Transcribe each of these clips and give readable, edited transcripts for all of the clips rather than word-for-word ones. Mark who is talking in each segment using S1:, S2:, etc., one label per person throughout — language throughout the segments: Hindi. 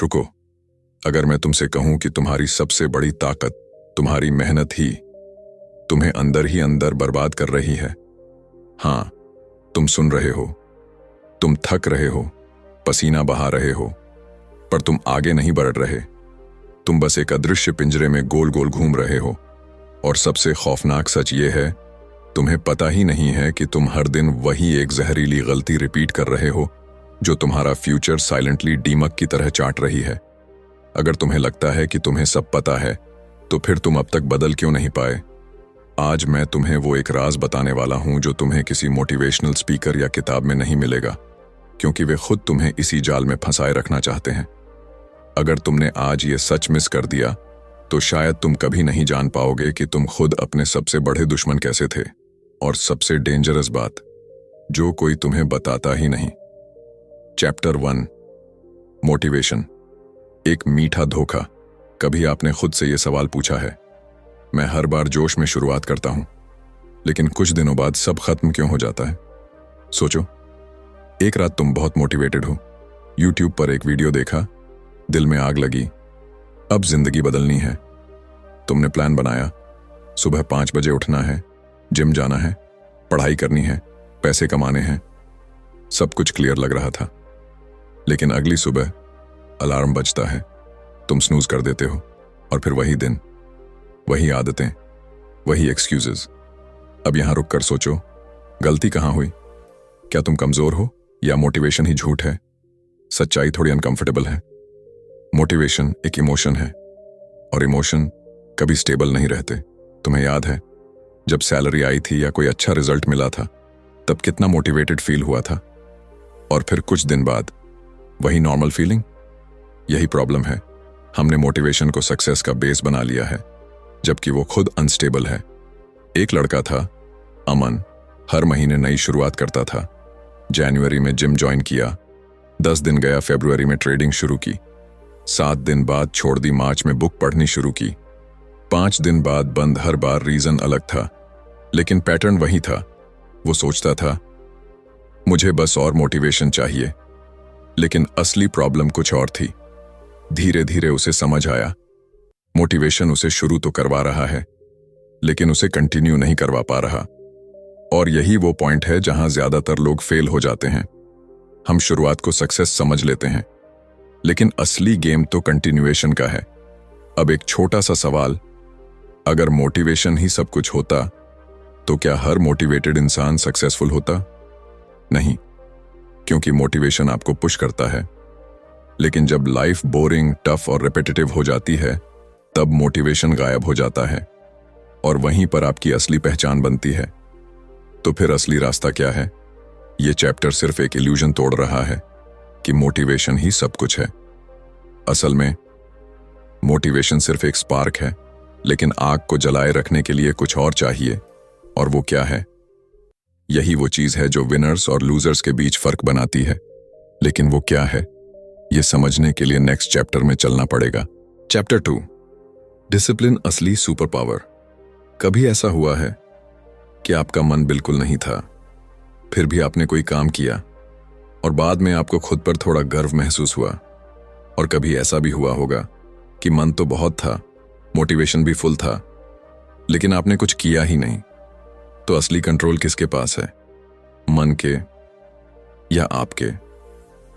S1: रुको, अगर मैं तुमसे कहूं कि तुम्हारी सबसे बड़ी ताकत तुम्हारी मेहनत ही तुम्हें अंदर ही अंदर बर्बाद कर रही है। हाँ, तुम सुन रहे हो, तुम थक रहे हो, पसीना बहा रहे हो, पर तुम आगे नहीं बढ़ रहे। तुम बस एक अदृश्य पिंजरे में गोल गोल घूम रहे हो। और सबसे खौफनाक सच ये है, तुम्हें पता ही नहीं है कि तुम हर दिन वही एक जहरीली गलती रिपीट कर रहे हो जो तुम्हारा फ्यूचर साइलेंटली दीमक की तरह चाट रही है। अगर तुम्हें लगता है कि तुम्हें सब पता है, तो फिर तुम अब तक बदल क्यों नहीं पाए? आज मैं तुम्हें वो एक राज बताने वाला हूं जो तुम्हें किसी मोटिवेशनल स्पीकर या किताब में नहीं मिलेगा, क्योंकि वे खुद तुम्हें इसी जाल में फंसाए रखना चाहते हैं। अगर तुमने आज ये सच मिस कर दिया, तो शायद तुम कभी नहीं जान पाओगे कि तुम खुद अपने सबसे बड़े दुश्मन कैसे थे। और सबसे डेंजरस बात, जो कोई तुम्हें बताता ही नहीं। चैप्टर 1, मोटिवेशन, एक मीठा धोखा। कभी आपने खुद से यह सवाल पूछा है? मैं हर बार जोश में शुरुआत करता हूं, लेकिन कुछ दिनों बाद सब खत्म क्यों हो जाता है? सोचो, एक रात तुम बहुत मोटिवेटेड हो, यूट्यूब पर एक वीडियो देखा, दिल में आग लगी, अब जिंदगी बदलनी है। तुमने प्लान बनाया, सुबह 5 बजे उठना है, जिम जाना है, पढ़ाई करनी है, पैसे कमाने हैं। सब कुछ क्लियर लग रहा था। लेकिन अगली सुबह अलार्म बजता है, तुम स्नूज कर देते हो, और फिर वही दिन, वही आदतें, वही एक्सक्यूजेस। अब यहां रुक कर सोचो, गलती कहां हुई? क्या तुम कमजोर हो, या मोटिवेशन ही झूठ है? सच्चाई थोड़ी अनकंफर्टेबल है। मोटिवेशन एक इमोशन है, और इमोशन कभी स्टेबल नहीं रहते। तुम्हें याद है, जब सैलरी आई थी या कोई अच्छा रिजल्ट मिला था, तब कितना मोटिवेटेड फील हुआ था, और फिर कुछ दिन बाद वही नॉर्मल फीलिंग। यही प्रॉब्लम है, हमने मोटिवेशन को सक्सेस का बेस बना लिया है, जबकि वो खुद अनस्टेबल है। एक लड़का था, अमन, हर महीने नई शुरुआत करता था। जनवरी में जिम ज्वाइन किया, 10 दिन गया, फरवरी में ट्रेडिंग शुरू की, 7 दिन बाद छोड़ दी, मार्च में बुक पढ़नी शुरू की, 5 दिन बाद बंद। हर बार रीजन अलग था, लेकिन पैटर्न वही था। वो सोचता था, मुझे बस और मोटिवेशन चाहिए। लेकिन असली प्रॉब्लम कुछ और थी। धीरे धीरे उसे समझ आया, मोटिवेशन उसे शुरू तो करवा रहा है, लेकिन उसे कंटिन्यू नहीं करवा पा रहा। और यही वो पॉइंट है जहां ज्यादातर लोग फेल हो जाते हैं। हम शुरुआत को सक्सेस समझ लेते हैं, लेकिन असली गेम तो कंटिन्यूएशन का है। अब एक छोटा सा सवाल, अगर मोटिवेशन ही सब कुछ होता, तो क्या हर मोटिवेटेड इंसान सक्सेसफुल होता? नहीं, क्योंकि मोटिवेशन आपको पुश करता है। लेकिन जब लाइफ बोरिंग, टफ और रिपीटेटिव हो जाती है, तब मोटिवेशन गायब हो जाता है, और वहीं पर आपकी असली पहचान बनती है। तो फिर असली रास्ता क्या है? ये चैप्टर सिर्फ एक इल्यूजन तोड़ रहा है कि मोटिवेशन ही सब कुछ है। असल में मोटिवेशन सिर्फ एक स्पार्क है, लेकिन आग को जलाए रखने के लिए कुछ और चाहिए। और वो क्या है? यही वो चीज है जो विनर्स और लूजर्स के बीच फर्क बनाती है। लेकिन वो क्या है, ये समझने के लिए नेक्स्ट चैप्टर में चलना पड़ेगा। चैप्टर 2, डिसिप्लिन, असली सुपर पावर। कभी ऐसा हुआ है कि आपका मन बिल्कुल नहीं था, फिर भी आपने कोई काम किया, और बाद में आपको खुद पर थोड़ा गर्व महसूस हुआ? और कभी ऐसा भी हुआ होगा कि मन तो बहुत था, मोटिवेशन भी फुल था, लेकिन आपने कुछ किया ही नहीं। तो असली कंट्रोल किसके पास है, मन के या आपके?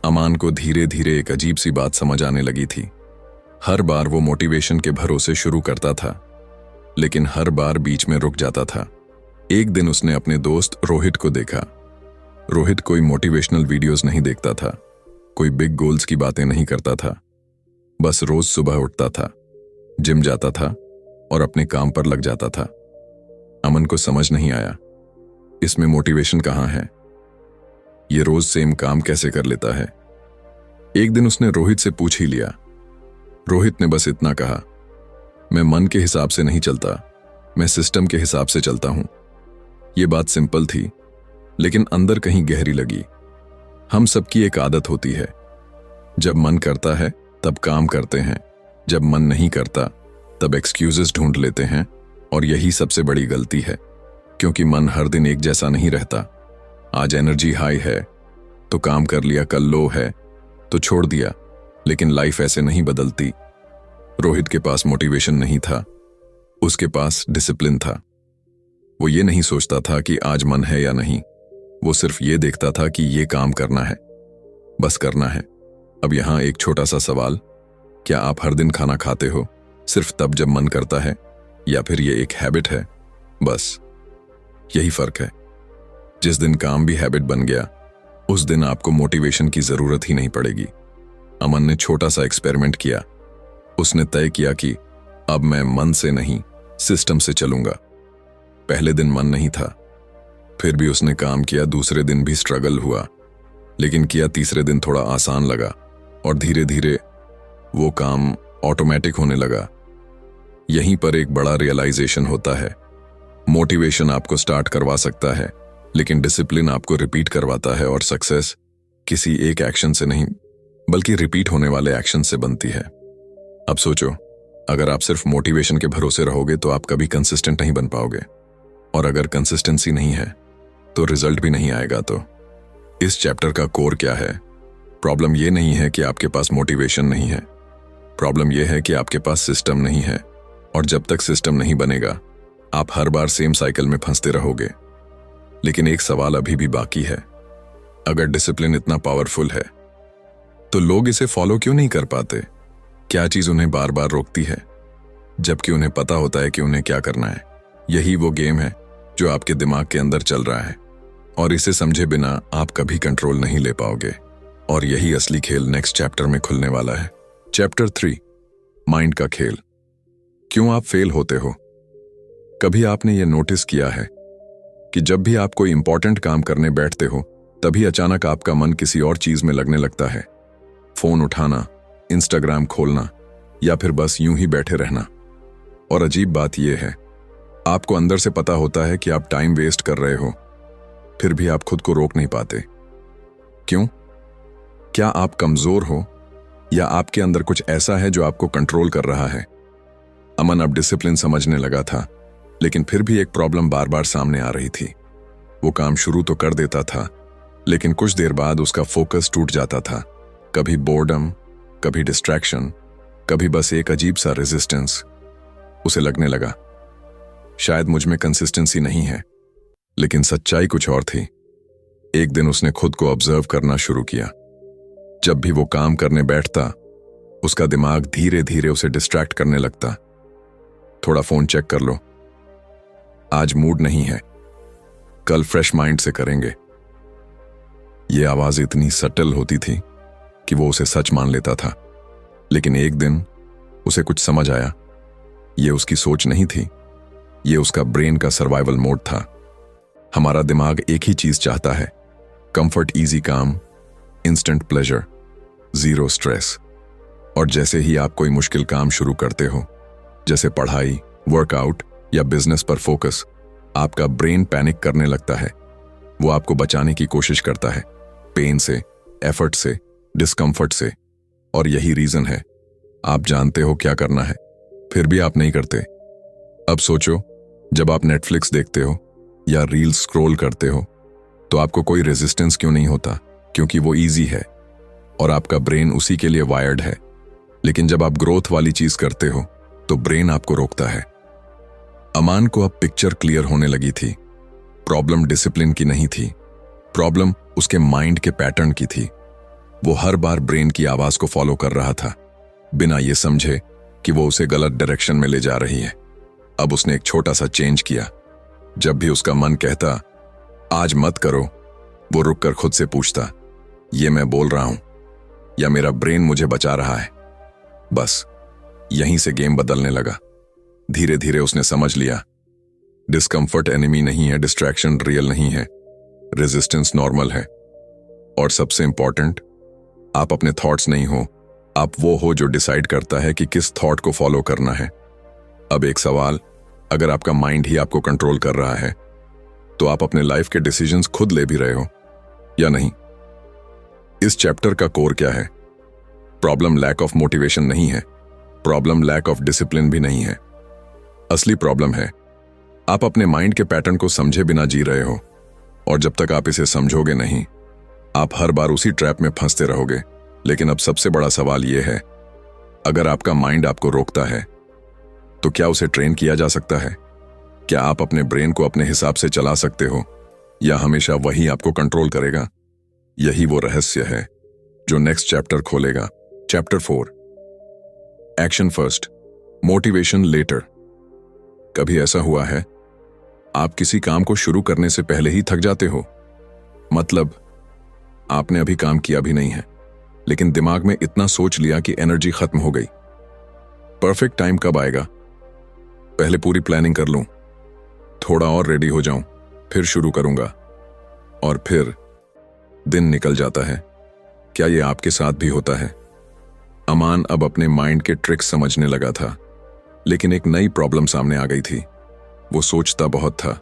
S1: अमान को धीरे धीरे एक अजीब सी बात समझ आने लगी थी। हर बार वो मोटिवेशन के भरोसे शुरू करता था, लेकिन हर बार बीच में रुक जाता था। एक दिन उसने अपने दोस्त रोहित को देखा। रोहित कोई मोटिवेशनल वीडियोस नहीं देखता था, कोई बिग गोल्स की बातें नहीं करता था, बस रोज सुबह उठता था, जिम जाता था और अपने काम पर लग जाता था। अमन को समझ नहीं आया, इसमें मोटिवेशन कहां है? ये रोज सेम काम कैसे कर लेता है? एक दिन उसने रोहित से पूछ ही लिया। रोहित ने बस इतना कहा, मैं मन के हिसाब से नहीं चलता, मैं सिस्टम के हिसाब से चलता हूं। ये बात सिंपल थी, लेकिन अंदर कहीं गहरी लगी। हम सबकी एक आदत होती है, जब मन करता है तब काम करते हैं, जब मन नहीं करता तब एक्सक्यूजेस ढूंढ लेते हैं। और यही सबसे बड़ी गलती है, क्योंकि मन हर दिन एक जैसा नहीं रहता। आज एनर्जी हाई है तो काम कर लिया, कल लो है तो छोड़ दिया, लेकिन लाइफ ऐसे नहीं बदलती। रोहित के पास मोटिवेशन नहीं था, उसके पास डिसिप्लिन था। वो ये नहीं सोचता था कि आज मन है या नहीं, वो सिर्फ ये देखता था कि ये काम करना है, बस करना है। अब यहां एक छोटा सा सवाल, क्या आप हर दिन खाना खाते हो सिर्फ तब जब मन करता है, या फिर ये एक हैबिट है? बस यही फर्क है। जिस दिन काम भी हैबिट बन गया, उस दिन आपको मोटिवेशन की जरूरत ही नहीं पड़ेगी। अमन ने छोटा सा एक्सपेरिमेंट किया। उसने तय किया कि अब मैं मन से नहीं, सिस्टम से चलूंगा। पहले दिन मन नहीं था, फिर भी उसने काम किया। दूसरे दिन भी स्ट्रगल हुआ, लेकिन किया। तीसरे दिन थोड़ा आसान लगा और धीरे धीरे वो काम ऑटोमेटिक होने लगा। यहीं पर एक बड़ा रियलाइजेशन होता है, मोटिवेशन आपको स्टार्ट करवा सकता है, लेकिन डिसिप्लिन आपको रिपीट करवाता है। और सक्सेस किसी एक एक्शन से नहीं, बल्कि रिपीट होने वाले एक्शन से बनती है। अब सोचो, अगर आप सिर्फ मोटिवेशन के भरोसे रहोगे तो आप कभी कंसिस्टेंट नहीं बन पाओगे, और अगर कंसिस्टेंसी नहीं है तो रिजल्ट भी नहीं आएगा। तो इस चैप्टर का कोर क्या है? प्रॉब्लम यह नहीं है कि आपके पास मोटिवेशन नहीं है, प्रॉब्लम यह है कि आपके पास सिस्टम नहीं है। और जब तक सिस्टम नहीं बनेगा, आप हर बार सेम साइकिल में फंसते रहोगे। लेकिन एक सवाल अभी भी बाकी है, अगर डिसिप्लिन इतना पावरफुल है तो लोग इसे फॉलो क्यों नहीं कर पाते? क्या चीज उन्हें बार बार रोकती है, जबकि उन्हें पता होता है कि उन्हें क्या करना है? यही वो गेम है जो आपके दिमाग के अंदर चल रहा है, और इसे समझे बिना आप कभी कंट्रोल नहीं ले पाओगे। और यही असली खेल नेक्स्ट चैप्टर में खुलने वाला है। चैप्टर 3, माइंड का खेल। क्यों आप फेल होते हो? कभी आपने ये नोटिस किया है कि जब भी आप कोई इंपॉर्टेंट काम करने बैठते हो, तभी अचानक आपका मन किसी और चीज में लगने लगता है? फोन उठाना, इंस्टाग्राम खोलना, या फिर बस यूं ही बैठे रहना। और अजीब बात यह है, आपको अंदर से पता होता है कि आप टाइम वेस्ट कर रहे हो, फिर भी आप खुद को रोक नहीं पाते। क्यों? क्या आप कमजोर हो, या आपके अंदर कुछ ऐसा है जो आपको कंट्रोल कर रहा है? अमन अब डिसिप्लिन समझने लगा था, लेकिन फिर भी एक प्रॉब्लम बार बार सामने आ रही थी। वो काम शुरू तो कर देता था, लेकिन कुछ देर बाद उसका फोकस टूट जाता था। कभी बोर्डम, कभी डिस्ट्रैक्शन, कभी बस एक अजीब सा रेजिस्टेंस। उसे लगने लगा, शायद मुझ में कंसिस्टेंसी नहीं है। लेकिन सच्चाई कुछ और थी। एक दिन उसने खुद को ऑब्जर्व करना शुरू किया। जब भी वो काम करने बैठता, उसका दिमाग धीरे धीरे उसे डिस्ट्रैक्ट करने लगता। थोड़ा फोन चेक कर लो, आज मूड नहीं है, कल फ्रेश माइंड से करेंगे। ये आवाज इतनी सटल होती थी कि वो उसे सच मान लेता था। लेकिन एक दिन उसे कुछ समझ आया, ये उसकी सोच नहीं थी, ये उसका ब्रेन का सर्वाइवल मोड था। हमारा दिमाग एक ही चीज चाहता है, कंफर्ट, इजी काम, इंस्टेंट प्लेजर, जीरो स्ट्रेस। और जैसे ही आप कोई मुश्किल काम शुरू करते हो, जैसे पढ़ाई, वर्कआउट या बिजनेस पर फोकस, आपका ब्रेन पैनिक करने लगता है। वो आपको बचाने की कोशिश करता है, पेन से, एफर्ट से, डिस्कंफर्ट से। और यही रीजन है, आप जानते हो क्या करना है, फिर भी आप नहीं करते। अब सोचो, जब आप नेटफ्लिक्स देखते हो या रील्स स्क्रॉल करते हो, तो आपको कोई रेजिस्टेंस क्यों नहीं होता? क्योंकि वो इजी है और आपका ब्रेन उसी के लिए वायर्ड है। लेकिन जब आप ग्रोथ वाली चीज करते हो, तो ब्रेन आपको रोकता है। अमान को अब पिक्चर क्लियर होने लगी थी। प्रॉब्लम डिसिप्लिन की नहीं थी, प्रॉब्लम उसके माइंड के पैटर्न की थी। वो हर बार ब्रेन की आवाज को फॉलो कर रहा था, बिना ये समझे कि वो उसे गलत डायरेक्शन में ले जा रही है। अब उसने एक छोटा सा चेंज किया। जब भी उसका मन कहता आज मत करो, वो रुककर खुद से पूछता, ये मैं बोल रहा हूं या मेरा ब्रेन मुझे बचा रहा है? बस यहीं से गेम बदलने लगा। धीरे धीरे उसने समझ लिया, डिस्कंफर्ट एनिमी नहीं है, डिस्ट्रैक्शन रियल नहीं है, रेजिस्टेंस नॉर्मल है। और सबसे इंपॉर्टेंट, आप अपने थॉट्स नहीं हो, आप वो हो जो डिसाइड करता है कि किस थॉट को फॉलो करना है। अब एक सवाल, अगर आपका माइंड ही आपको कंट्रोल कर रहा है, तो आप अपने लाइफ के डिसीजंस खुद ले भी रहे हो या नहीं? इस चैप्टर का कोर क्या है? प्रॉब्लम लैक ऑफ मोटिवेशन नहीं है, प्रॉब्लम लैक ऑफ डिसिप्लिन भी नहीं है। असली प्रॉब्लम है आप अपने माइंड के पैटर्न को समझे बिना जी रहे हो, और जब तक आप इसे समझोगे नहीं, आप हर बार उसी ट्रैप में फंसते रहोगे। लेकिन अब सबसे बड़ा सवाल यह है, अगर आपका माइंड आपको रोकता है तो क्या उसे ट्रेन किया जा सकता है? क्या आप अपने ब्रेन को अपने हिसाब से चला सकते हो या हमेशा वही आपको कंट्रोल करेगा? यही वो रहस्य है जो नेक्स्ट चैप्टर खोलेगा। Chapter 4, action first, motivation letter. कभी ऐसा हुआ है आप किसी काम को शुरू करने से पहले ही थक जाते हो? मतलब आपने अभी काम किया भी नहीं है, लेकिन दिमाग में इतना सोच लिया कि एनर्जी खत्म हो गई। परफेक्ट टाइम कब आएगा? पहले पूरी प्लानिंग कर लूं, थोड़ा और रेडी हो जाऊं, फिर शुरू करूंगा। और फिर दिन निकल जाता है। क्या यह आपके साथ भी होता है? अमान अब अपने माइंड के ट्रिक्स समझने लगा था, लेकिन एक नई प्रॉब्लम सामने आ गई थी। वो सोचता बहुत था,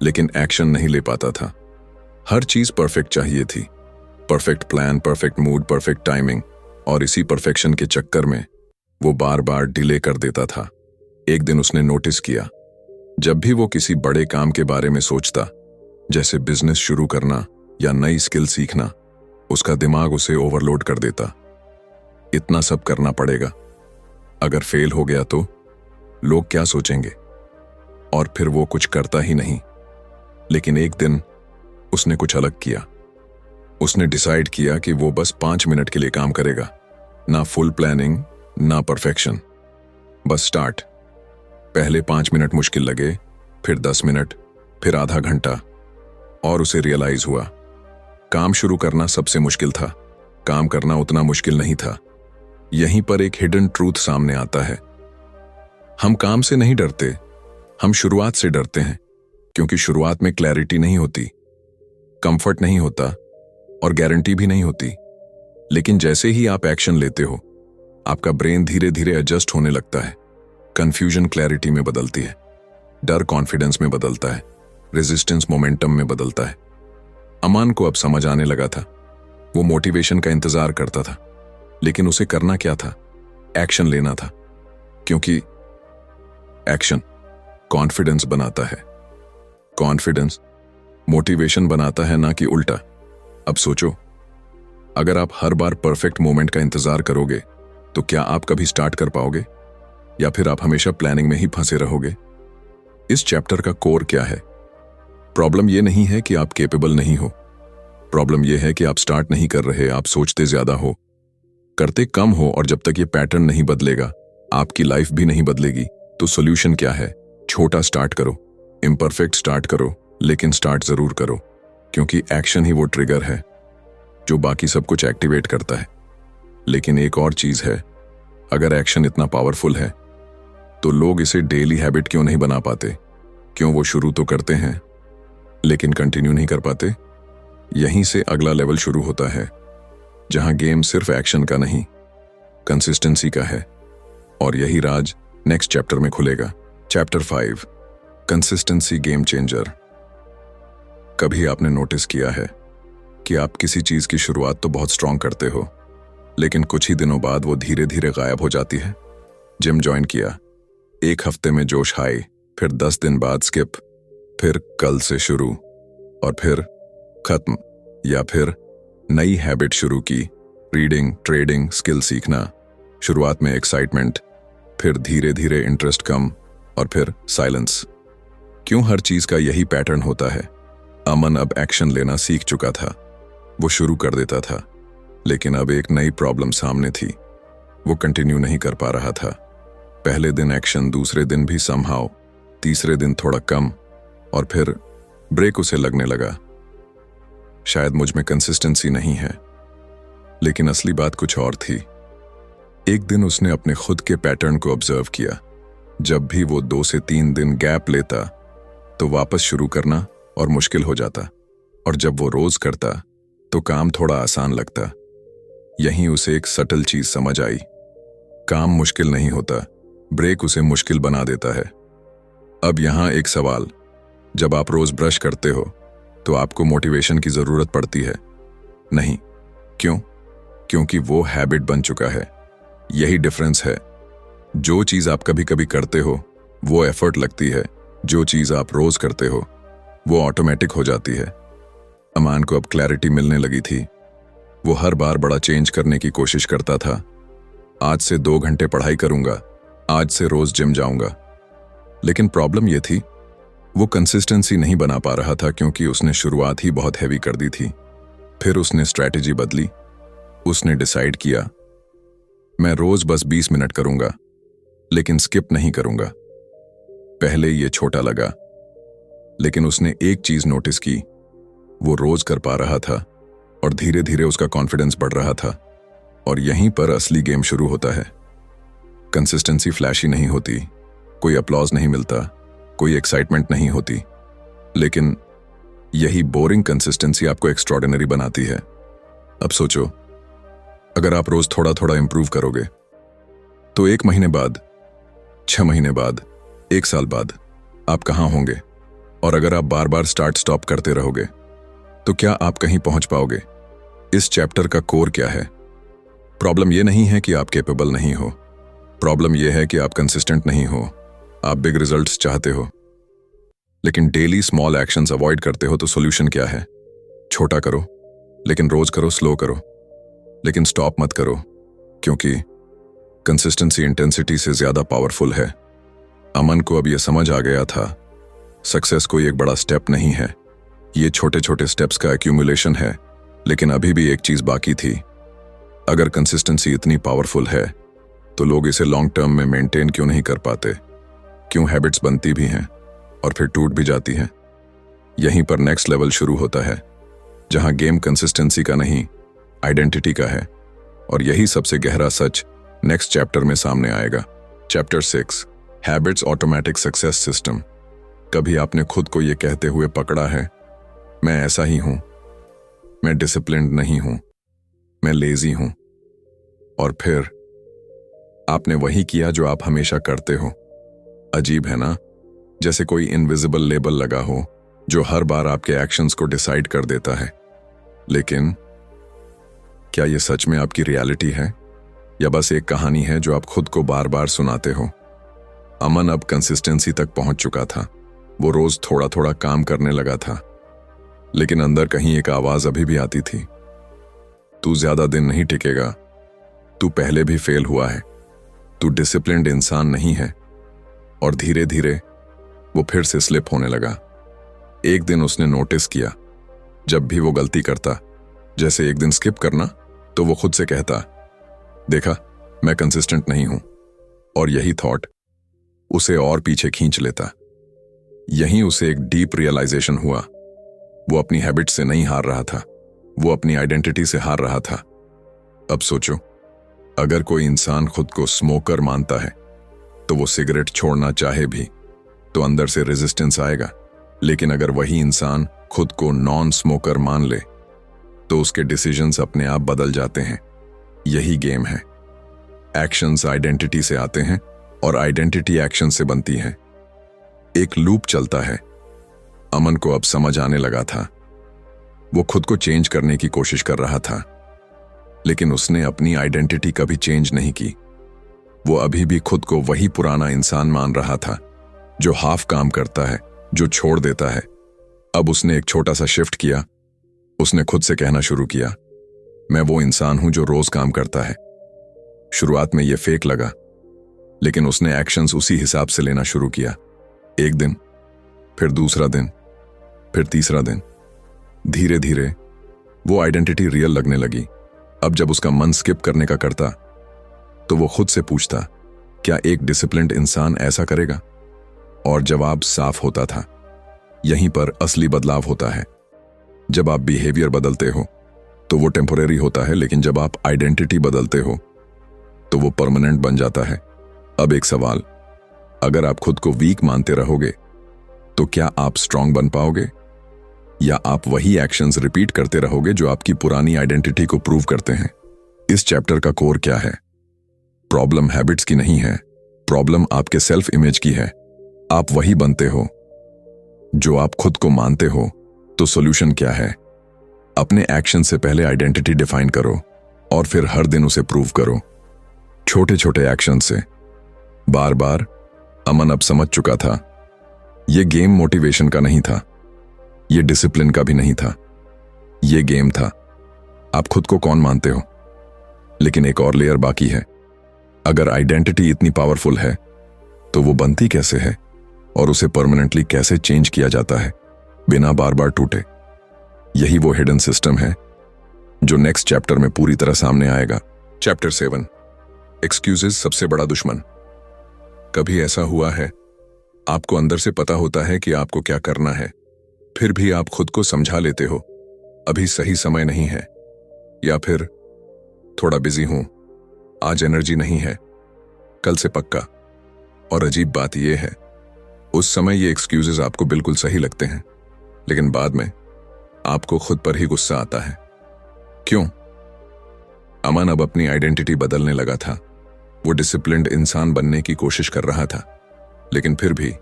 S1: लेकिन एक्शन नहीं ले पाता था। हर चीज परफेक्ट चाहिए थी, perfect plan, perfect mood, perfect timing, और इसी परफेक्शन के चक्कर में वो बार बार डिले कर देता था। एक दिन उसने नोटिस किया, जब भी वो किसी बड़े काम के बारे में सोचता, जैसे बिजनेस शुरू करना या नई स्किल सीखना, उसका दिमाग उसे ओवरलोड कर देता। इतना सब करना पड़ेगा, अगर फेल हो गया तो लोग क्या सोचेंगे? और फिर वो कुछ करता ही नहीं। लेकिन एक दिन उसने कुछ अलग किया। उसने डिसाइड किया कि वो बस 5 मिनट के लिए काम करेगा, ना फुल प्लानिंग, ना परफेक्शन, बस स्टार्ट। पहले 5 मिनट मुश्किल लगे, फिर 10 मिनट, फिर आधा घंटा, और उसे रियलाइज हुआ काम शुरू करना सबसे मुश्किल था, काम करना उतना मुश्किल नहीं था। यहीं पर एक हिडन ट्रूथ सामने आता है। हम काम से नहीं डरते, हम शुरुआत से डरते हैं, क्योंकि शुरुआत में क्लैरिटी नहीं होती, कंफर्ट नहीं होता और गारंटी भी नहीं होती। लेकिन जैसे ही आप एक्शन लेते हो, आपका ब्रेन धीरे धीरे एडजस्ट होने लगता है। कंफ्यूजन क्लैरिटी में बदलती है, डर कॉन्फिडेंस में बदलता है, रेजिस्टेंस मोमेंटम में बदलता है। अमान को अब समझ आने लगा था। वो मोटिवेशन का इंतजार करता था, लेकिन उसे करना क्या था? एक्शन लेना था, क्योंकि एक्शन कॉन्फिडेंस बनाता है, कॉन्फिडेंस मोटिवेशन बनाता है, ना कि उल्टा। अब सोचो, अगर आप हर बार परफेक्ट मोमेंट का इंतजार करोगे तो क्या आप कभी स्टार्ट कर पाओगे, या फिर आप हमेशा प्लानिंग में ही फंसे रहोगे? इस चैप्टर का कोर क्या है? प्रॉब्लम यह नहीं है कि आप केपेबल नहीं हो, प्रॉब्लम यह है कि आप स्टार्ट नहीं कर रहे, आप सोचते ज्यादा हो, करते कम हो, और जब तक ये पैटर्न नहीं बदलेगा, आपकी लाइफ भी नहीं बदलेगी। तो सॉल्यूशन क्या है? छोटा स्टार्ट करो, इम्परफेक्ट स्टार्ट करो, लेकिन स्टार्ट जरूर करो, क्योंकि एक्शन ही वो ट्रिगर है जो बाकी सब कुछ एक्टिवेट करता है। लेकिन एक और चीज है, अगर एक्शन इतना पावरफुल है तो लोग इसे डेली हैबिट क्यों नहीं बना पाते? क्यों वो शुरू तो करते हैं लेकिन कंटिन्यू नहीं कर पाते? यहीं से अगला लेवल शुरू होता है, जहां गेम सिर्फ एक्शन का नहीं, कंसिस्टेंसी का है। और यही राज नेक्स्ट चैप्टर में खुलेगा। Chapter 5, consistency game changer. कभी आपने नोटिस किया है कि आप किसी चीज की शुरुआत तो बहुत स्ट्रांग करते हो, लेकिन कुछ ही दिनों बाद वो धीरे धीरे गायब हो जाती है? जिम ज्वाइन किया, 1 हफ्ते में जोश हाई, फिर 10 दिन बाद स्किप, फिर कल से शुरू, और फिर खत्म। या फिर नई हैबिट शुरू की, रीडिंग, ट्रेडिंग, स्किल सीखना। शुरुआत में एक्साइटमेंट, फिर धीरे धीरे इंटरेस्ट कम, और फिर साइलेंस। क्यों हर चीज का यही पैटर्न होता है? अमन अब एक्शन लेना सीख चुका था। वो शुरू कर देता था, लेकिन अब एक नई प्रॉब्लम सामने थी। वो कंटिन्यू नहीं कर पा रहा था। पहले दिन एक्शन, दूसरे दिन भी समहाउ, तीसरे दिन थोड़ा कम, और फिर ब्रेक उसे लगने लगा, शायद मुझ में कंसिस्टेंसी नहीं है। लेकिन असली बात कुछ और थी। एक दिन उसने अपने खुद के पैटर्न को ऑब्जर्व किया। जब भी वो 2 से 3 दिन गैप लेता तो वापस शुरू करना और मुश्किल हो जाता, और जब वो रोज करता तो काम थोड़ा आसान लगता। यहीं उसे एक सटल चीज समझ आई, काम मुश्किल नहीं होता, ब्रेक उसे मुश्किल बना देता है। अब यहां एक सवाल, जब आप रोज ब्रश करते हो तो आपको मोटिवेशन की जरूरत पड़ती है? नहीं। क्यों? क्योंकि वो हैबिट बन चुका है। यही डिफरेंस है। जो चीज आप कभी कभी करते हो वो एफर्ट लगती है, जो चीज आप रोज करते हो वो ऑटोमेटिक हो जाती है। अमान को अब क्लैरिटी मिलने लगी थी। वो हर बार बड़ा चेंज करने की कोशिश करता था। आज से 2 घंटे पढ़ाई करूंगा, आज से रोज जिम जाऊंगा। लेकिन प्रॉब्लम ये थी, वो कंसिस्टेंसी नहीं बना पा रहा था क्योंकि उसने शुरुआत ही बहुत हैवी कर दी थी। फिर उसने स्ट्रैटेजी बदली। उसने डिसाइड किया, मैं रोज बस 20 मिनट करूंगा, लेकिन स्किप नहीं करूंगा। पहले ये छोटा लगा, लेकिन उसने एक चीज नोटिस की, वो रोज कर पा रहा था और धीरे धीरे उसका कॉन्फिडेंस बढ़ रहा था। और यहीं पर असली गेम शुरू होता है। कंसिस्टेंसी फ्लैशी नहीं होती, कोई अपलॉज नहीं मिलता, कोई एक्साइटमेंट नहीं होती, लेकिन यही बोरिंग कंसिस्टेंसी आपको एक्स्ट्रॉर्डिनरी बनाती है। अब सोचो, अगर आप रोज थोड़ा थोड़ा इंप्रूव करोगे तो 1 महीने बाद, 6 महीने बाद, 1 साल बाद आप कहां होंगे? और अगर आप बार बार स्टार्ट स्टॉप करते रहोगे तो क्या आप कहीं पहुंच पाओगे? इस चैप्टर का कोर क्या है? प्रॉब्लम यह नहीं है कि आप कैपेबल नहीं हो, प्रॉब्लम यह है कि आप कंसिस्टेंट नहीं हो। आप बिग रिजल्ट्स चाहते हो, लेकिन डेली स्मॉल एक्शंस अवॉइड करते हो। तो सॉल्यूशन क्या है? छोटा करो, लेकिन रोज करो, स्लो करो, लेकिन स्टॉप मत करो, क्योंकि कंसिस्टेंसी इंटेंसिटी से ज्यादा पावरफुल है। अमन को अब यह समझ आ गया था, सक्सेस कोई एक बड़ा स्टेप नहीं है, ये छोटे छोटे स्टेप्स का एक्यूमुलेशन है। लेकिन अभी भी एक चीज बाकी थी। अगर कंसिस्टेंसी इतनी पावरफुल है तो लोग इसे लॉन्ग टर्म में मेंटेन क्यों नहीं कर पाते? क्यों हैबिट्स बनती भी हैं और फिर टूट भी जाती हैं? यहीं पर नेक्स्ट लेवल शुरू होता है, जहां गेम कंसिस्टेंसी का नहीं, आइडेंटिटी का है। और यही सबसे गहरा सच नेक्स्ट चैप्टर में सामने आएगा। Chapter 6, habits automatic success system. कभी आपने खुद को यह कहते हुए पकड़ा है, मैं ऐसा ही हूं, मैं डिसिप्लिन्ड नहीं हूं, मैं लेजी हूं, और फिर आपने वही किया जो आप हमेशा करते हो? अजीब है ना? जैसे कोई इनविजिबल लेबल लगा हो जो हर बार आपके एक्शंस को डिसाइड कर देता है। लेकिन क्या यह सच में आपकी रियलिटी है या बस एक कहानी है जो आप खुद को बार बार सुनाते हो? अमन अब कंसिस्टेंसी तक पहुंच चुका था। वो रोज थोड़ा थोड़ा काम करने लगा था, लेकिन अंदर कहीं एक आवाज अभी भी आती थी, तू ज्यादा दिन नहीं टिकेगा, तू पहले भी फेल हुआ है, तू डिसिप्लिन्ड इंसान नहीं है। और धीरे धीरे वो फिर से स्लिप होने लगा। एक दिन उसने नोटिस किया, जब भी वो गलती करता, जैसे एक दिन स्किप करना, तो वो खुद से कहता, देखा, मैं कंसिस्टेंट नहीं हूं। और यही थॉट उसे और पीछे खींच लेता। यहीं उसे एक डीप रियलाइजेशन हुआ, वो अपनी हैबिट से नहीं हार रहा था, वो अपनी आइडेंटिटी से हार रहा था। अब सोचो, अगर कोई इंसान खुद को स्मोकर मानता है तो वो सिगरेट छोड़ना चाहे भी तो अंदर से रेजिस्टेंस आएगा। लेकिन अगर वही इंसान खुद को नॉन स्मोकर मान ले तो उसके डिसीजंस अपने आप बदल जाते हैं। यही गेम है। एक्शंस आइडेंटिटी से आते हैं और आइडेंटिटी एक्शन से बनती है। एक लूप चलता है। अमन को अब समझ आने लगा था। वो खुद को चेंज करने की कोशिश कर रहा था, लेकिन उसने अपनी आइडेंटिटी कभी चेंज नहीं की। वो अभी भी खुद को वही पुराना इंसान मान रहा था, जो हाफ काम करता है, जो छोड़ देता है। अब उसने एक छोटा सा शिफ्ट किया। उसने खुद से कहना शुरू किया, मैं वो इंसान हूं जो रोज काम करता है। शुरुआत में यह फेक लगा, लेकिन उसने एक्शंस उसी हिसाब से लेना शुरू किया। एक दिन, फिर दूसरा दिन, फिर तीसरा दिन। धीरे धीरे वो आइडेंटिटी रियल लगने लगी। अब जब उसका मन स्किप करने का करता तो वो खुद से पूछता, क्या एक डिसिप्लिन्ड इंसान ऐसा करेगा? और जवाब साफ होता था। यहीं पर असली बदलाव होता है। जब आप बिहेवियर बदलते हो तो वो टेम्पोरेरी होता है, लेकिन जब आप आइडेंटिटी बदलते हो तो वो परमानेंट बन जाता है। अब एक सवाल, अगर आप खुद को वीक मानते रहोगे तो क्या आप स्ट्रांग बन पाओगे, या आप वही एक्शंस रिपीट करते रहोगे जो आपकी पुरानी आइडेंटिटी को प्रूव करते हैं? इस चैप्टर का कोर क्या है? प्रॉब्लम हैबिट्स की नहीं है, प्रॉब्लम आपके सेल्फ इमेज की है। आप वही बनते हो जो आप खुद को मानते हो। तो सॉल्यूशन क्या है? अपने एक्शन से पहले आइडेंटिटी डिफाइन करो और फिर हर दिन उसे प्रूव करो, छोटे छोटे एक्शन से, बार बार। अमन अब समझ चुका था, यह गेम मोटिवेशन का नहीं था, यह डिसिप्लिन का भी नहीं था। यह गेम था आप खुद को कौन मानते हो। लेकिन एक और लेयर बाकी है। अगर आइडेंटिटी इतनी पावरफुल है तो वो बनती कैसे है और उसे परमानेंटली कैसे चेंज किया जाता है बिना बार बार टूटे। यही वो हिडन सिस्टम है जो नेक्स्ट चैप्टर में पूरी तरह सामने आएगा। चैप्टर 7, एक्सक्यूजेस सबसे बड़ा दुश्मन। कभी ऐसा हुआ है आपको अंदर से पता होता है कि आपको क्या करना है, फिर भी आप खुद को समझा लेते हो अभी सही समय नहीं है, या फिर थोड़ा बिजी हूं, आज एनर्जी नहीं है, कल से पक्का। और अजीब बात यह है उस समय ये एक्सक्यूजेस आपको बिल्कुल सही लगते हैं, लेकिन बाद में आपको खुद पर ही गुस्सा आता है। क्यों? अमन अब अपनी आइडेंटिटी बदलने लगा था। वो डिसिप्लिन्ड इंसान बनने की कोशिश कर रहा था, लेकिन फिर भी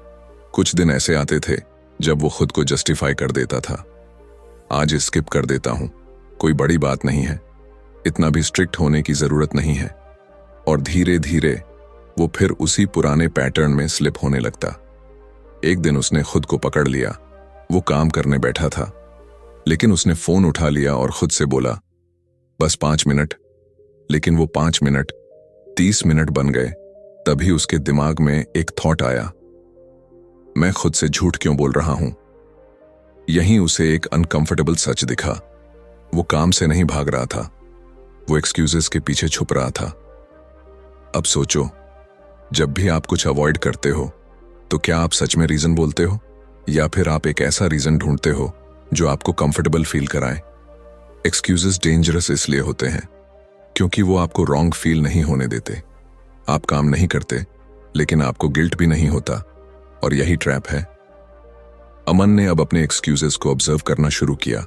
S1: कुछ दिन ऐसे आते थे जब वो खुद को जस्टिफाई कर देता था। आज स्किप कर देता हूं, कोई बड़ी बात नहीं है, इतना भी स्ट्रिक्ट होने की जरूरत नहीं है। और धीरे धीरे वो फिर उसी पुराने पैटर्न में स्लिप होने लगता। एक दिन उसने खुद को पकड़ लिया। वो काम करने बैठा था, लेकिन उसने फोन उठा लिया और खुद से बोला, बस 5 मिनट। लेकिन वो 5 मिनट 30 मिनट बन गए। तभी उसके दिमाग में एक थॉट आया, मैं खुद से झूठ क्यों बोल रहा हूं। यहीं उसे एक अनकंफर्टेबल सच दिखा। वो काम से नहीं भाग रहा था, वो एक्सक्यूजेस के पीछे छुप रहा था। अब सोचो, जब भी आप कुछ अवॉइड करते हो तो क्या आप सच में रीजन बोलते हो, या फिर आप एक ऐसा रीजन ढूंढते हो जो आपको कंफर्टेबल फील कराए। एक्सक्यूजेस डेंजरस इसलिए होते हैं क्योंकि वो आपको रॉन्ग फील नहीं होने देते। आप काम नहीं करते लेकिन आपको गिल्ट भी नहीं होता, और यही ट्रैप है। अमन ने अब अपने एक्सक्यूजेस को ऑब्जर्व करना शुरू किया।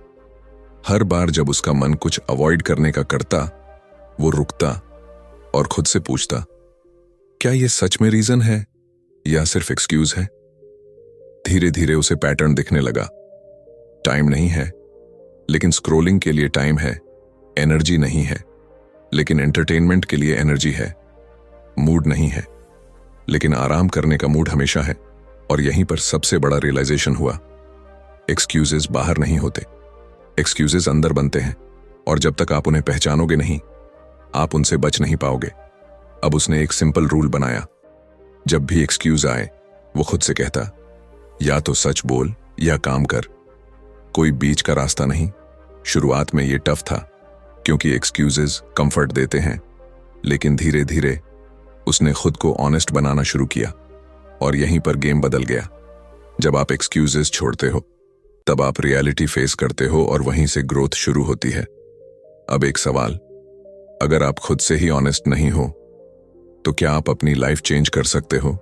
S1: हर बार जब उसका मन कुछ अवॉइड करने का करता, वो रुकता और खुद से पूछता, क्या ये सच में रीजन है या सिर्फ एक्सक्यूज है। धीरे धीरे उसे पैटर्न दिखने लगा। टाइम नहीं है लेकिन स्क्रोलिंग के लिए टाइम है, एनर्जी नहीं है लेकिन एंटरटेनमेंट के लिए एनर्जी है, मूड नहीं है लेकिन आराम करने का मूड हमेशा है। और यहीं पर सबसे बड़ा रियलाइजेशन हुआ, एक्सक्यूजेस बाहर नहीं होते, एक्सक्यूजेस अंदर बनते हैं, और जब तक आप उन्हें पहचानोगे नहीं, आप उनसे बच नहीं पाओगे। अब उसने एक सिंपल रूल बनाया, जब भी एक्सक्यूज आए वो खुद से कहता, या तो सच बोल या काम कर, कोई बीच का रास्ता नहीं। शुरुआत में ये टफ था क्योंकि एक्सक्यूजेस कंफर्ट देते हैं, लेकिन धीरे धीरे उसने खुद को ऑनेस्ट बनाना शुरू किया, और यहीं पर गेम बदल गया। जब आप एक्सक्यूजेस छोड़ते हो तब आप रियलिटी फेस करते हो, और वहीं से ग्रोथ शुरू होती है। अब एक सवाल, अगर आप खुद से ही ऑनेस्ट नहीं हो तो क्या आप अपनी लाइफ चेंज कर सकते हो,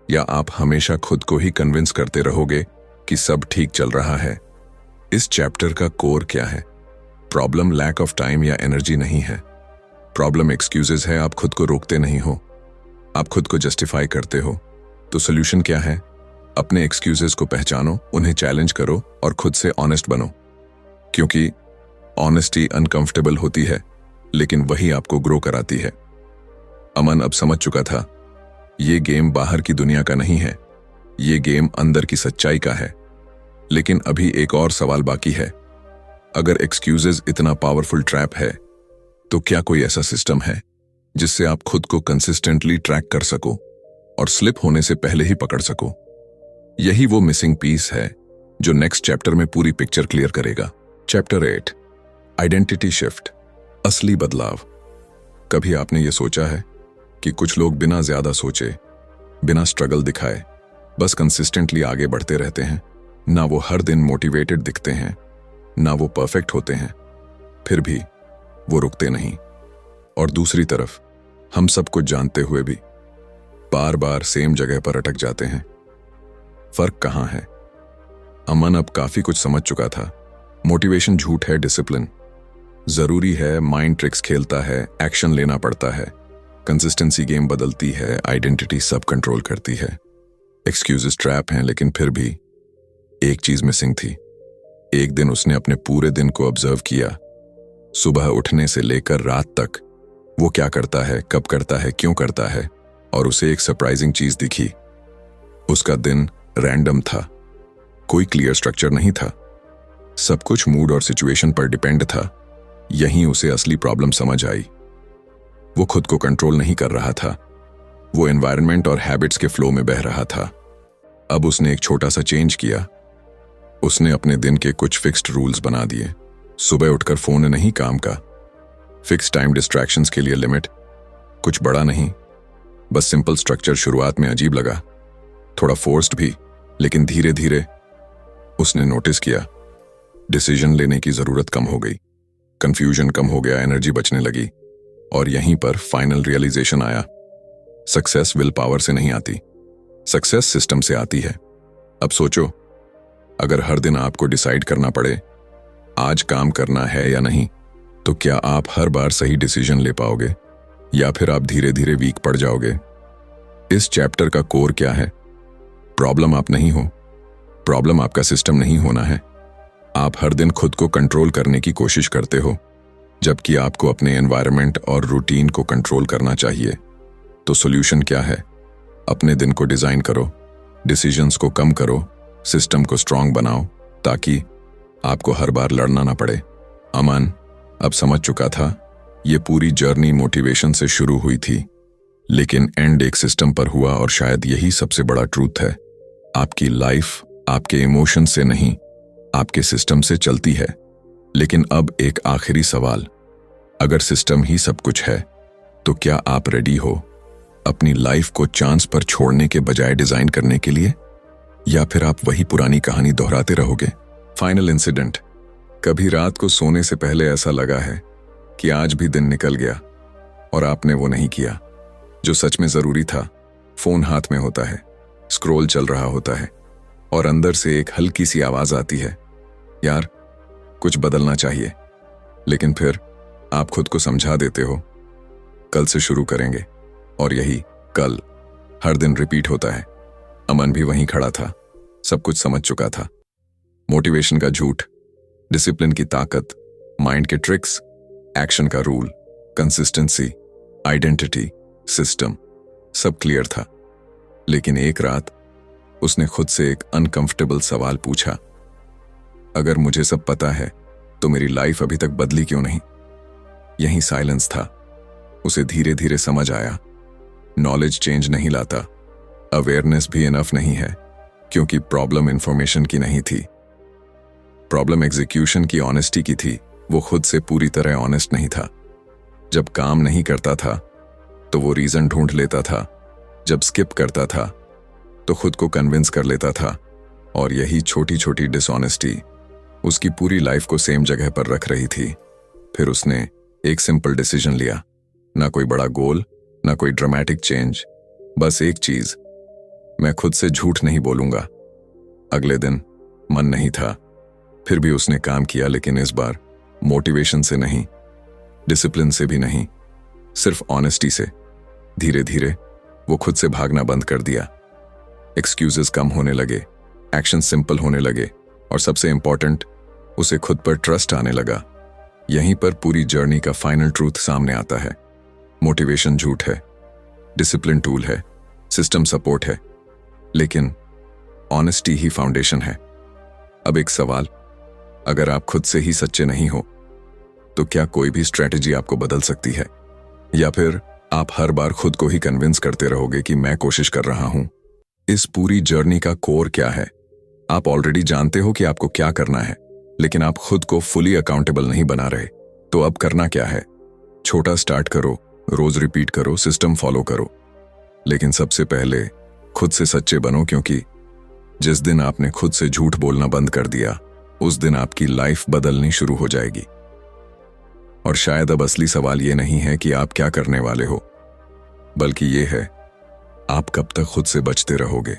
S1: या आप हमेशा खुद को ही कन्विंस करते रहोगे कि सब ठीक चल रहा है। इस चैप्टर का कोर क्या है? प्रॉब्लम लैक ऑफ टाइम या एनर्जी नहीं है, प्रॉब्लम एक्सक्यूजेस है। आप खुद को रोकते नहीं हो, आप खुद को जस्टिफाई करते हो। तो सोल्यूशन क्या है? अपने एक्सक्यूजेस को पहचानो, उन्हें चैलेंज करो और खुद से ऑनेस्ट बनो, क्योंकि ऑनेस्टी अनकंफर्टेबल होती है लेकिन वही आपको ग्रो कराती है। अमन अब समझ चुका था, ये गेम बाहर की दुनिया का नहीं है, ये गेम अंदर की सच्चाई का है। लेकिन अभी एक और सवाल बाकी है, अगर एक्सक्यूजेस इतना पावरफुल ट्रैप है तो क्या कोई ऐसा सिस्टम है जिससे आप खुद को कंसिस्टेंटली ट्रैक कर सको और स्लिप होने से पहले ही पकड़ सको? यही वो मिसिंग पीस है जो नेक्स्ट चैप्टर में पूरी पिक्चर क्लियर करेगा। चैप्टर 8, आइडेंटिटी शिफ्ट, असली बदलाव। कभी आपने ये सोचा है कि कुछ लोग बिना ज्यादा सोचे, बिना स्ट्रगल दिखाए, बस कंसिस्टेंटली आगे बढ़ते रहते हैं। ना वो हर दिन मोटिवेटेड दिखते हैं, ना वो परफेक्ट होते हैं, फिर भी वो रुकते नहीं। और दूसरी तरफ हम सब कुछ जानते हुए भी बार बार सेम जगह पर अटक जाते हैं। फर्क कहां है? अमन अब काफी कुछ समझ चुका था। मोटिवेशन झूठ है, डिसिप्लिन जरूरी है, माइंड ट्रिक्स खेलता है, एक्शन लेना पड़ता है, कंसिस्टेंसी गेम बदलती है, आइडेंटिटी सब कंट्रोल करती है। एक्सक्यूजेस ट्रैप हैं, लेकिन फिर भी एक चीज मिसिंग थी। एक दिन उसने अपने पूरे दिन को ऑब्जर्व किया, सुबह उठने से लेकर रात तक वो क्या करता है, कब करता है, क्यों करता है, और उसे एक सरप्राइजिंग चीज दिखी। उसका दिन रैंडम था, कोई क्लियर स्ट्रक्चर नहीं था, सब कुछ मूड और सिचुएशन पर डिपेंड था। यहीं उसे असली प्रॉब्लम समझ आई। वो खुद को कंट्रोल नहीं कर रहा था, वो एनवायरनमेंट और हैबिट्स के फ्लो में बह रहा था। अब उसने एक छोटा सा चेंज किया। उसने अपने दिन के कुछ फिक्स्ड रूल्स बना दिए। सुबह उठकर फोन नहीं, काम का फिक्स टाइम, डिस्ट्रैक्शंस के लिए लिमिट। कुछ बड़ा नहीं, बस सिंपल स्ट्रक्चर। शुरुआत में अजीब लगा, थोड़ा फोर्स्ड भी, लेकिन धीरे धीरे उसने नोटिस किया डिसीजन लेने की जरूरत कम हो गई, कंफ्यूजन कम हो गया, एनर्जी बचने लगी। और यहीं पर फाइनल रियलाइजेशन आया, सक्सेस विल पावर से नहीं आती, सक्सेस सिस्टम से आती है। अब सोचो, अगर हर दिन आपको डिसाइड करना पड़े आज काम करना है या नहीं, तो क्या आप हर बार सही डिसीजन ले पाओगे या फिर आप धीरे धीरे वीक पड़ जाओगे? इस चैप्टर का कोर क्या है? प्रॉब्लम आप नहीं हो, प्रॉब्लम आपका सिस्टम नहीं होना है। आप हर दिन खुद को कंट्रोल करने की कोशिश करते हो, जबकि आपको अपने एनवायरनमेंट और रूटीन को कंट्रोल करना चाहिए। तो सॉल्यूशन क्या है? अपने दिन को डिजाइन करो, डिसीजंस को कम करो, सिस्टम को स्ट्रांग बनाओ, ताकि आपको हर बार लड़ना ना पड़े। अमन अब समझ चुका था, ये पूरी जर्नी मोटिवेशन से शुरू हुई थी, लेकिन एंड एक सिस्टम पर हुआ। और शायद यही सबसे बड़ा ट्रूथ है, आपकी लाइफ आपके इमोशन से नहीं, आपके सिस्टम से चलती है। लेकिन अब एक आखिरी सवाल, अगर सिस्टम ही सब कुछ है, तो क्या आप रेडी हो अपनी लाइफ को चांस पर छोड़ने के बजाय डिजाइन करने के लिए, या फिर आप वही पुरानी कहानी दोहराते रहोगे? Final incident. कभी रात को सोने से पहले ऐसा लगा है कि आज भी दिन निकल गया और आपने वो नहीं किया जो सच में जरूरी था? फोन हाथ में होता है, स्क्रॉल चल रहा होता है, और अंदर से एक हल्की सी आवाज आती है, यार कुछ बदलना चाहिए। लेकिन फिर आप खुद को समझा देते हो, कल से शुरू करेंगे। और यही कल हर दिन रिपीट होता है। अमन भी वहीं खड़ा था, सब कुछ समझ चुका था। मोटिवेशन का झूठ, डिसिप्लिन की ताकत, माइंड के ट्रिक्स, एक्शन का रूल, कंसिस्टेंसी, आइडेंटिटी, सिस्टम, सब क्लियर था। लेकिन एक रात उसने खुद से एक अनकंफर्टेबल सवाल पूछा, अगर मुझे सब पता है तो मेरी लाइफ अभी तक बदली क्यों नहीं? यही साइलेंस था। उसे धीरे धीरे समझ आया, नॉलेज चेंज नहीं लाता, अवेयरनेस भी इनफ नहीं है, क्योंकि प्रॉब्लम इंफॉर्मेशन की नहीं थी, प्रॉब्लम एग्जीक्यूशन की, ऑनेस्टी की थी। वो खुद से पूरी तरह ऑनेस्ट नहीं था। जब काम नहीं करता था तो वो रीजन ढूंढ लेता था, जब स्किप करता था तो खुद को कन्विंस कर लेता था। और यही छोटी छोटी डिसऑनेस्टी उसकी पूरी लाइफ को सेम जगह पर रख रही थी। फिर उसने एक सिंपल डिसीजन लिया, ना कोई बड़ा गोल, ना कोई ड्रामेटिक चेंज, बस एक चीज, मैं खुद से झूठ नहीं बोलूंगा। अगले दिन मन नहीं था, फिर भी उसने काम किया, लेकिन इस बार मोटिवेशन से नहीं, डिसिप्लिन से भी नहीं, सिर्फ ऑनेस्टी से। धीरे धीरे वो खुद से भागना बंद कर दिया, एक्सक्यूजेस कम होने लगे, एक्शन सिंपल होने लगे, और सबसे इंपॉर्टेंट, उसे खुद पर ट्रस्ट आने लगा। यहीं पर पूरी जर्नी का फाइनल ट्रूथ सामने आता है, मोटिवेशन झूठ है, डिसिप्लिन टूल है, सिस्टम सपोर्ट है, लेकिन ऑनेस्टी ही फाउंडेशन है। अब एक सवाल, अगर आप खुद से ही सच्चे नहीं हो, तो क्या कोई भी स्ट्रेटजी आपको बदल सकती है? या फिर आप हर बार खुद को ही कन्विंस करते रहोगे कि मैं कोशिश कर रहा हूं? इस पूरी जर्नी का कोर क्या है? आप ऑलरेडी जानते हो कि आपको क्या करना है, लेकिन आप खुद को फुली अकाउंटेबल नहीं बना रहे। तो अब करना क्या है? छोटा स्टार्ट करो, रोज रिपीट करो, सिस्टम फॉलो करो, लेकिन सबसे पहले खुद से सच्चे बनो, क्योंकि जिस दिन आपने खुद से झूठ बोलना बंद कर दिया, उस दिन आपकी लाइफ बदलनी शुरू हो जाएगी। और शायद अब असली सवाल ये नहीं है कि आप क्या करने वाले हो, बल्कि ये है, आप कब तक खुद से बचते रहोगे।